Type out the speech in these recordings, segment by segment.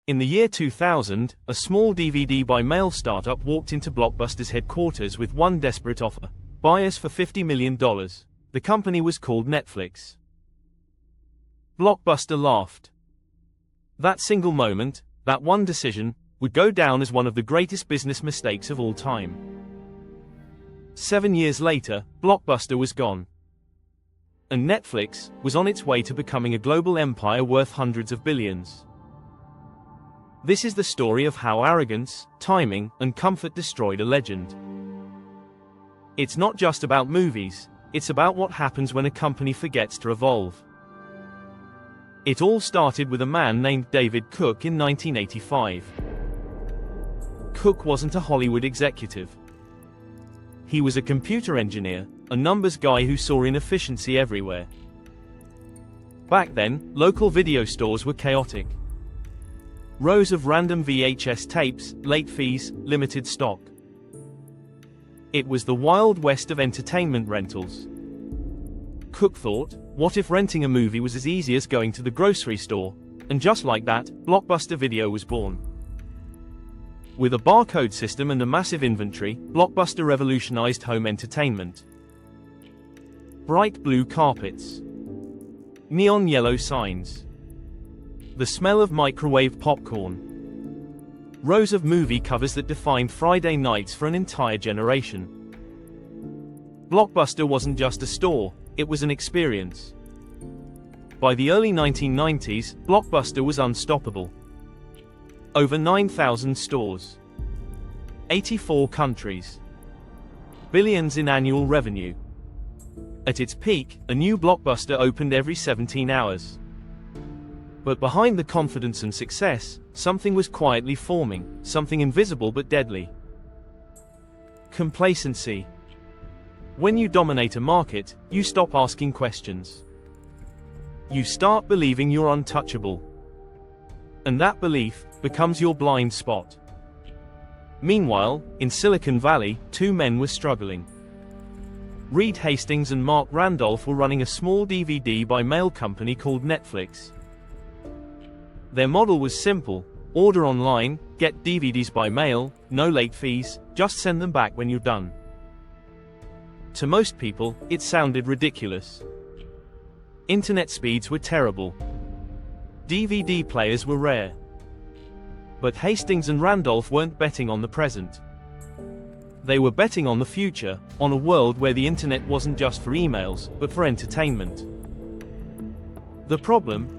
In the year 2000, a small DVD by mail startup walked into Blockbuster's headquarters with one desperate offer: buyers for $50 million. The company was called Netflix. Blockbuster laughed. That single moment, that one decision, would go down as one of the greatest business mistakes of all time. 7 years later, Blockbuster was gone. And Netflix was on its way to becoming a global empire worth hundreds of billions. This is the story of how arrogance, timing, and comfort destroyed a legend. It's not just about movies, it's about what happens when a company forgets to evolve. It all started with a man named David Cook in 1985. Cook wasn't a Hollywood executive. He was a computer engineer, a numbers guy who saw inefficiency everywhere. Back then, local video stores were chaotic. Rows of random VHS tapes, late fees, limited stock. It was the Wild West of entertainment rentals. Cook thought, what if renting a movie was as easy as going to the grocery store? And just like that, Blockbuster Video was born. With a barcode system and a massive inventory, Blockbuster revolutionized home entertainment. Bright blue carpets. Neon yellow signs. The smell of microwave popcorn. Rows of movie covers that defined Friday nights for an entire generation. Blockbuster wasn't just a store, it was an experience. By the early 1990s, Blockbuster was unstoppable. Over 9,000 stores. 84 countries. Billions in annual revenue. At its peak, a new Blockbuster opened every 17 hours. But behind the confidence and success, something was quietly forming, something invisible but deadly. Complacency. When you dominate a market, you stop asking questions. You start believing you're untouchable. And that belief becomes your blind spot. Meanwhile, in Silicon Valley, two men were struggling. Reed Hastings and Mark Randolph were running a small DVD by mail company called Netflix. Their model was simple: order online, get DVDs by mail, no late fees, just send them back when you're done. To most people, it sounded ridiculous. Internet speeds were terrible. DVD players were rare. But Hastings and Randolph weren't betting on the present. They were betting on the future, on a world where the internet wasn't just for emails, but for entertainment. The problem?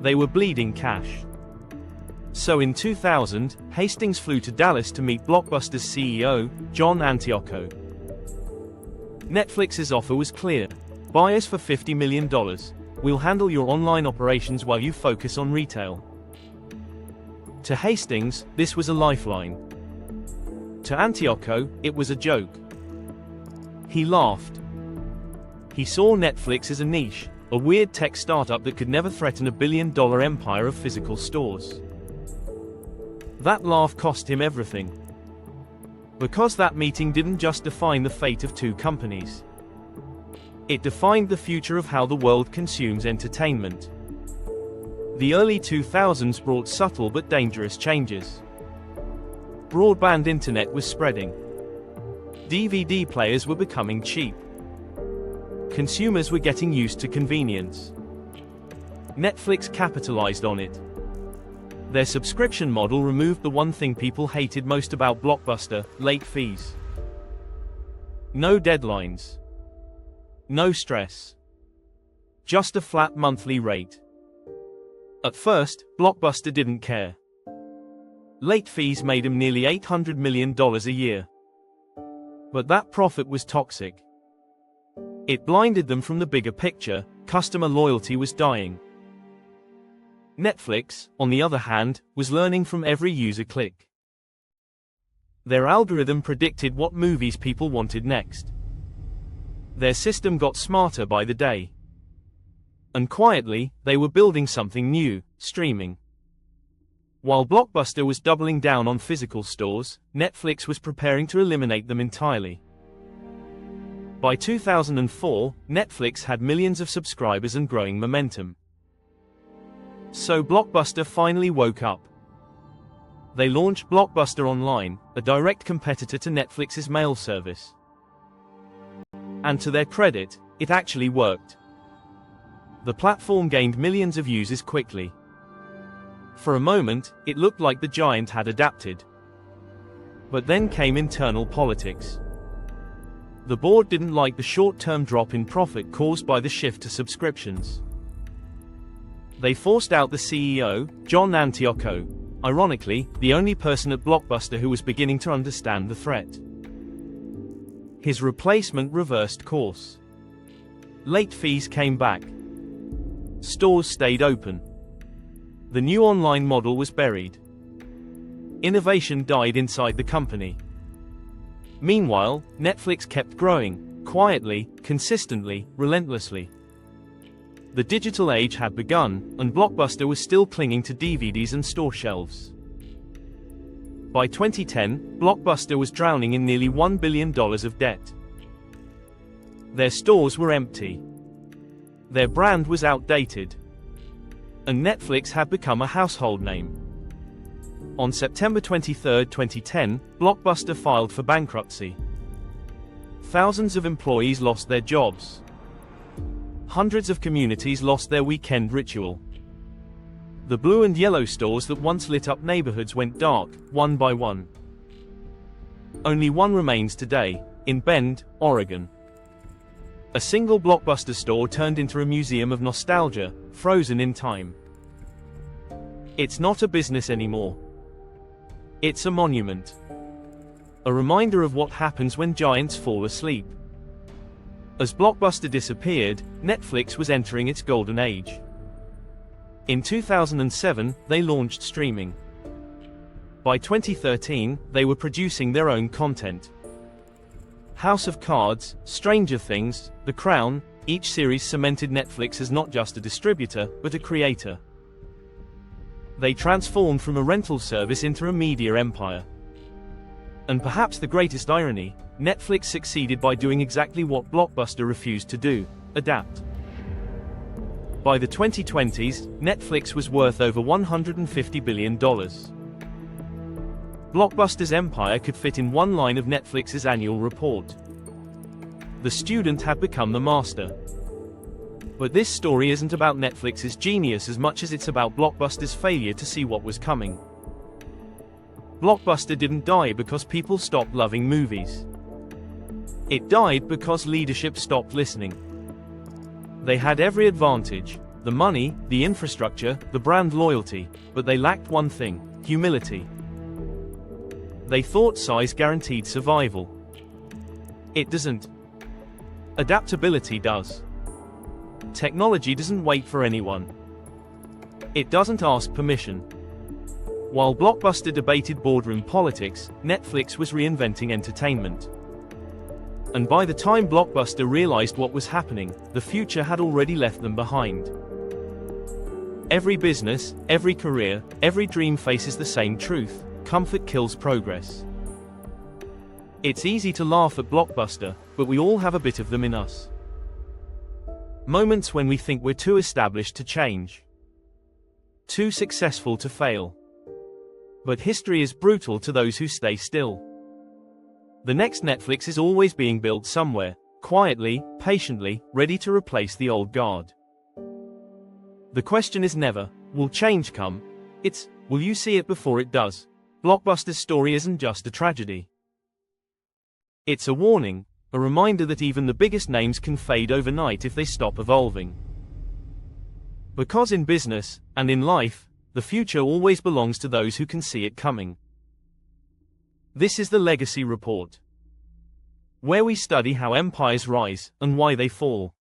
They were bleeding cash. So in 2000, Hastings flew to Dallas to meet Blockbuster's CEO, John Antioco. Netflix's offer was clear: buyers for $50 million. We'll handle your online operations while you focus on retail. To Hastings, this was a lifeline. To Antioco, it was a joke. He laughed. He saw Netflix as a niche, a weird tech startup that could never threaten a billion-dollar empire of physical stores. That laugh cost him everything. Because that meeting didn't just define the fate of two companies. It defined the future of how the world consumes entertainment. The early 2000s brought subtle but dangerous changes. Broadband internet was spreading. DVD players were becoming cheap. Consumers were getting used to convenience. Netflix capitalized on it. Their subscription model removed the one thing people hated most about Blockbuster: late fees. No deadlines. No stress. Just a flat monthly rate. At first, Blockbuster didn't care. Late fees made him nearly $800 million a year. But that profit was toxic. It blinded them from the bigger picture: customer loyalty was dying. Netflix, on the other hand, was learning from every user click. Their algorithm predicted what movies people wanted next. Their system got smarter by the day. And quietly, they were building something new: streaming. While Blockbuster was doubling down on physical stores, Netflix was preparing to eliminate them entirely. By 2004, Netflix had millions of subscribers and growing momentum. So Blockbuster finally woke up. They launched Blockbuster Online, a direct competitor to Netflix's mail service. And to their credit, it actually worked. The platform gained millions of users quickly. For a moment, it looked like the giant had adapted. But then came internal politics. The board didn't like the short-term drop in profit caused by the shift to subscriptions. They forced out the CEO, John Antioco, ironically, the only person at Blockbuster who was beginning to understand the threat. His replacement reversed course. Late fees came back. Stores stayed open. The new online model was buried. Innovation died inside the company. Meanwhile, Netflix kept growing, quietly, consistently, relentlessly. The digital age had begun, and Blockbuster was still clinging to DVDs and store shelves. By 2010, Blockbuster was drowning in nearly $1 billion of debt. Their stores were empty. Their brand was outdated. And Netflix had become a household name. On September 23, 2010, Blockbuster filed for bankruptcy. Thousands of employees lost their jobs. Hundreds of communities lost their weekend ritual. The blue and yellow stores that once lit up neighborhoods went dark, one by one. Only one remains today, in Bend, Oregon. A single Blockbuster store turned into a museum of nostalgia, frozen in time. It's not a business anymore. It's a monument. A reminder of what happens when giants fall asleep. As Blockbuster disappeared, Netflix was entering its golden age. In 2007, they launched streaming. By 2013, they were producing their own content. House of Cards, Stranger Things, The Crown, each series cemented Netflix as not just a distributor, but a creator. They transformed from a rental service into a media empire. And perhaps the greatest irony, Netflix succeeded by doing exactly what Blockbuster refused to do: adapt. By the 2020s, Netflix was worth over $150 billion. Blockbuster's empire could fit in one line of Netflix's annual report. The student had become the master. But this story isn't about Netflix's genius as much as it's about Blockbuster's failure to see what was coming. Blockbuster didn't die because people stopped loving movies. It died because leadership stopped listening. They had every advantage: the money, the infrastructure, the brand loyalty, but they lacked one thing: humility. They thought size guaranteed survival. It doesn't. Adaptability does. Technology doesn't wait for anyone. It doesn't ask permission. While Blockbuster debated boardroom politics, Netflix was reinventing entertainment. And by the time Blockbuster realized what was happening, the future had already left them behind. Every business, every career, every dream faces the same truth: comfort kills progress. It's easy to laugh at Blockbuster, but we all have a bit of them in us. Moments when we think we're too established to change. Too successful to fail. But history is brutal to those who stay still. The next Netflix is always being built somewhere, quietly, patiently, ready to replace the old guard. The question is never, will change come? It's, will you see it before it does? Blockbuster's story isn't just a tragedy. It's a warning, a reminder that even the biggest names can fade overnight if they stop evolving. Because in business, and in life, the future always belongs to those who can see it coming. This is the Legacy Report, where we study how empires rise, and why they fall.